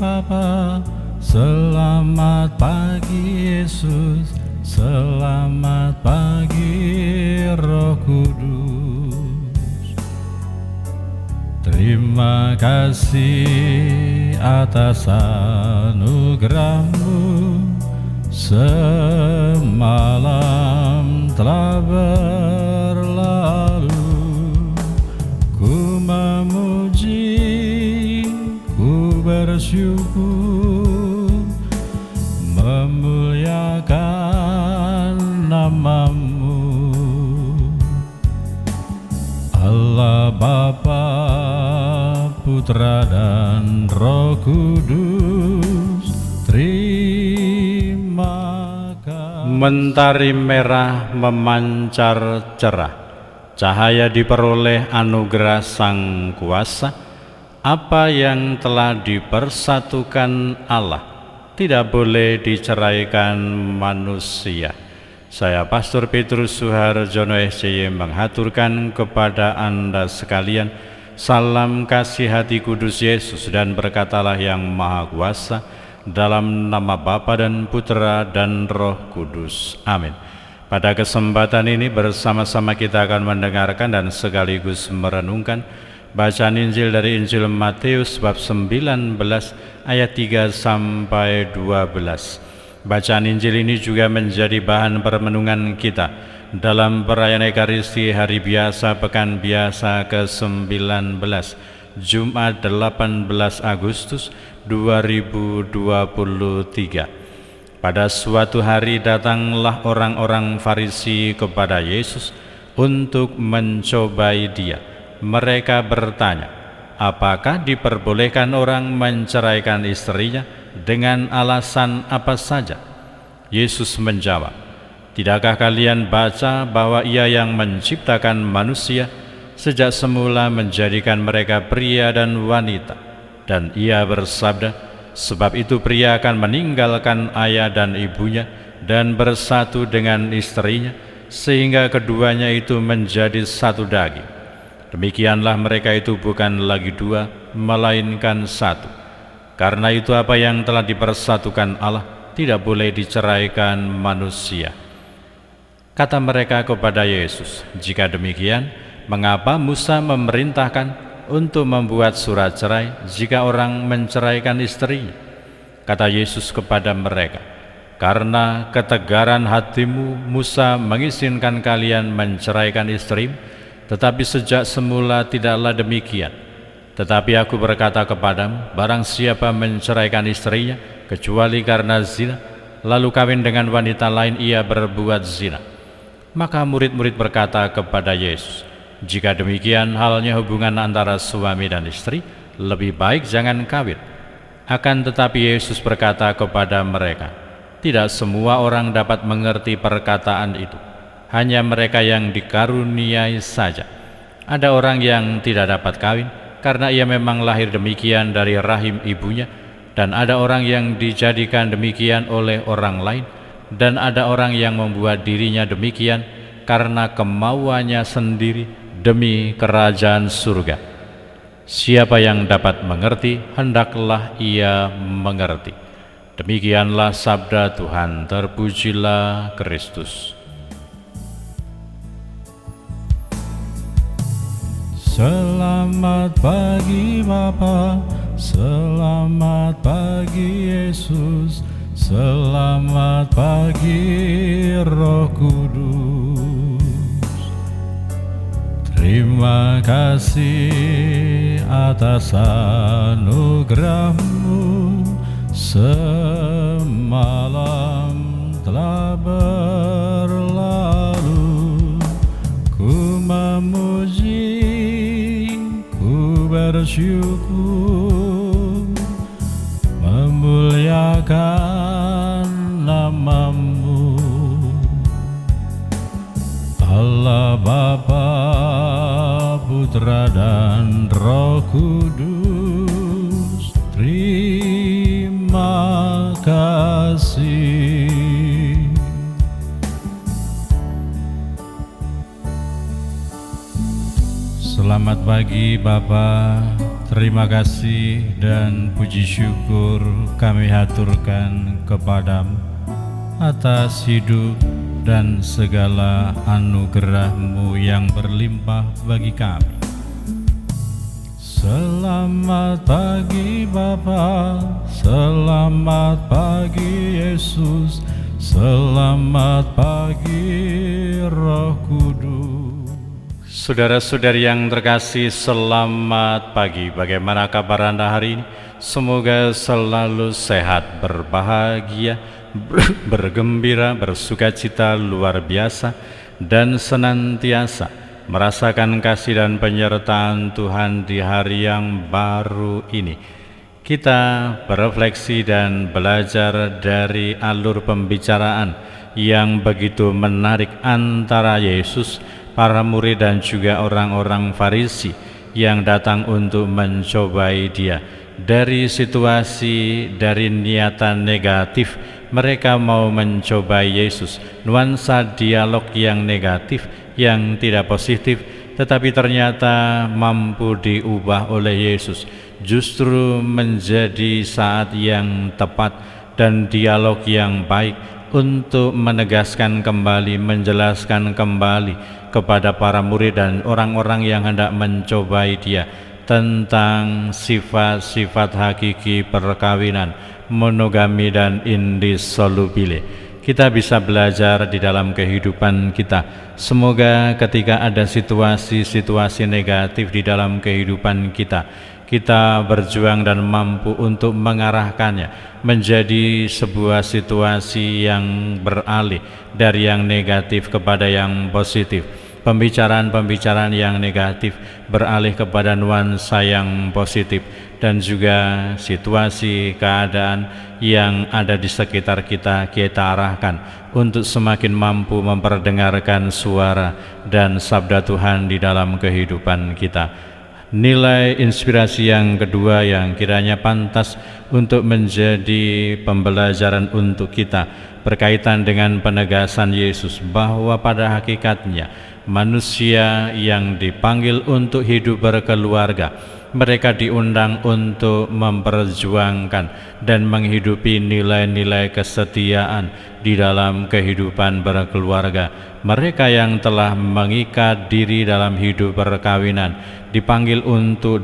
Bapa, selamat pagi Yesus, selamat pagi Roh Kudus. Terima kasih atas anugerah-Mu, semalam telah berlalu. Ku memuji, ku bersyukur, memuliakan nama-Mu. Allah Bapa, Putra dan Roh Kudus, terima kasih. Mentari merah memancar cerah, cahaya diperoleh anugerah Sang Kuasa. Apa yang telah dipersatukan Allah tidak boleh diceraikan manusia. Saya Pastor Petrus Suharjono SCY menghaturkan kepada Anda sekalian salam kasih hati kudus Yesus, dan berkatalah yang Maha Kuasa, dalam nama Bapa dan Putra dan Roh Kudus. Amin. Pada kesempatan ini bersama-sama kita akan mendengarkan dan sekaligus merenungkan bacaan Injil dari Injil Matius bab 19 ayat 3 sampai 12. Bacaan Injil ini juga menjadi bahan permenungan kita dalam perayaan Ekaristi Hari Biasa Pekan Biasa ke-19, Jumat 18 Agustus 2023. Pada suatu hari datanglah orang-orang Farisi kepada Yesus untuk mencobai Dia. Mereka bertanya, apakah diperbolehkan orang menceraikan istrinya dengan alasan apa saja? Yesus menjawab, tidakkah kalian baca bahwa Ia yang menciptakan manusia sejak semula menjadikan mereka pria dan wanita? Dan Ia bersabda, sebab itu pria akan meninggalkan ayah dan ibunya dan bersatu dengan istrinya, sehingga keduanya itu menjadi satu daging. Demikianlah mereka itu bukan lagi dua, melainkan satu. Karena itu apa yang telah dipersatukan Allah tidak boleh diceraikan manusia. Kata mereka kepada Yesus, jika demikian, mengapa Musa memerintahkan untuk membuat surat cerai jika orang menceraikan istrinya? Kata Yesus kepada mereka, karena ketegaran hatimu Musa mengizinkan kalian menceraikan istrimu, tetapi sejak semula tidaklah demikian. Tetapi aku berkata kepadamu, barang siapa menceraikan istrinya kecuali karena zina, lalu kawin dengan wanita lain, ia berbuat zina. Maka murid-murid berkata kepada Yesus, jika demikian halnya hubungan antara suami dan istri, lebih baik jangan kawin. Akan tetapi Yesus berkata kepada mereka, tidak semua orang dapat mengerti perkataan itu, hanya mereka yang dikaruniai saja. Ada orang yang tidak dapat kawin karena ia memang lahir demikian dari rahim ibunya, dan ada orang yang dijadikan demikian oleh orang lain, dan ada orang yang membuat dirinya demikian karena kemauannya sendiri demi kerajaan surga. Siapa yang dapat mengerti, hendaklah ia mengerti. Demikianlah sabda Tuhan. Terpujilah Kristus. Selamat pagi Bapa, selamat pagi Yesus, selamat pagi Roh Kudus. Terima kasih atas anugerah-Mu, semalam telah berlalu. Ku memuji, bersyukur, memuliakan nama-Mu. Allah Bapa, Putra dan Roh Kudus, terima kasih. Selamat pagi Bapak, Terima kasih dan puji syukur kami haturkan kepadamu atas hidup dan segala anugerah-Mu yang berlimpah bagi kami. Selamat pagi Bapa, selamat pagi Yesus, selamat pagi Roh Kudus. Saudara-saudari yang terkasih, selamat pagi. Bagaimana kabar Anda hari ini? Semoga selalu sehat, berbahagia, bergembira, bersukacita luar biasa, dan senantiasa merasakan kasih dan penyertaan Tuhan di hari yang baru ini. Kita berefleksi dan belajar dari alur pembicaraan yang begitu menarik antara Yesus, para murid dan juga orang-orang Farisi yang datang untuk mencobai Dia. Dari situasi, dari niatan negatif, mereka mau mencobai Yesus. Nuansa dialog yang negatif, yang tidak positif, tetapi ternyata mampu diubah oleh Yesus. Justru menjadi saat yang tepat dan dialog yang baik untuk menegaskan kembali, menjelaskan kembali kepada para murid dan orang-orang yang hendak mencobai Dia tentang sifat-sifat hakiki perkawinan, monogami dan indissolubile. Kita bisa belajar di dalam kehidupan kita. Semoga ketika ada situasi-situasi negatif di dalam kehidupan kita, kita berjuang dan mampu untuk mengarahkannya menjadi sebuah situasi yang beralih dari yang negatif kepada yang positif. Pembicaraan-pembicaraan yang negatif beralih kepada nuansa yang positif, dan juga situasi keadaan yang ada di sekitar kita arahkan untuk semakin mampu memperdengarkan suara dan sabda Tuhan di dalam kehidupan kita. Nilai inspirasi yang kedua yang kiranya pantas untuk menjadi pembelajaran untuk kita berkaitan dengan penegasan Yesus bahwa pada hakikatnya manusia yang dipanggil untuk hidup berkeluarga, mereka diundang untuk memperjuangkan dan menghidupi nilai-nilai kesetiaan di dalam kehidupan berkeluarga. Mereka yang telah mengikat diri dalam hidup perkawinan dipanggil untuk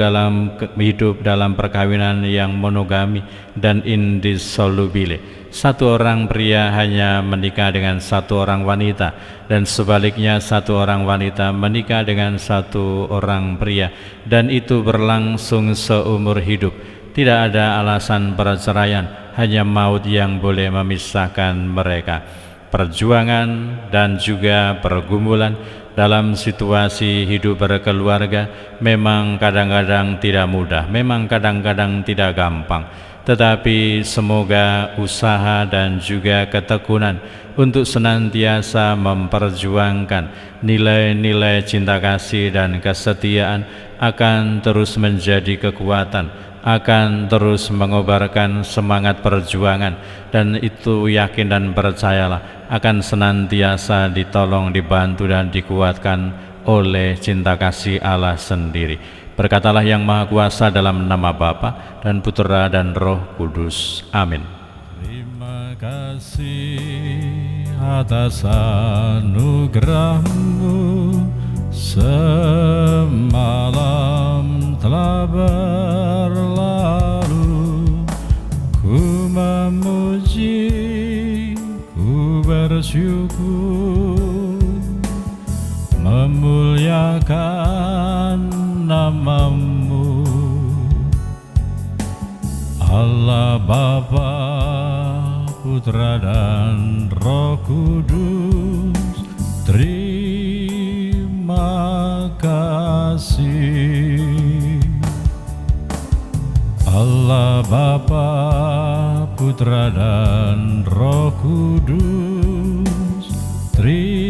hidup dalam perkawinan yang monogami dan indissolubile. Satu orang pria hanya menikah dengan satu orang wanita, dan sebaliknya satu orang wanita menikah dengan satu orang pria, dan itu berlangsung seumur hidup. Tidak ada alasan perceraian, hanya maut yang boleh memisahkan mereka. Perjuangan dan juga pergumulan dalam situasi hidup berkeluarga memang kadang-kadang tidak mudah, memang kadang-kadang tidak gampang. Tetapi semoga usaha dan juga ketekunan untuk senantiasa memperjuangkan nilai-nilai cinta kasih dan kesetiaan akan terus menjadi kekuatan, akan terus mengobarkan semangat perjuangan, dan itu yakin dan percayalah akan senantiasa ditolong, dibantu dan dikuatkan oleh cinta kasih Allah sendiri. Berkatalah yang Maha Kuasa dalam nama Bapa dan Putera dan Roh Kudus. Amin. Terima kasih atas anugerah-Mu, semalam telah berlalu. Ku memuji, ku bersyukur, memuliakan nama-Mu, Allah Bapa, Putra dan Roh Kudus. Terima kasih. Allah Bapa, Putra dan Roh Kudus. Terima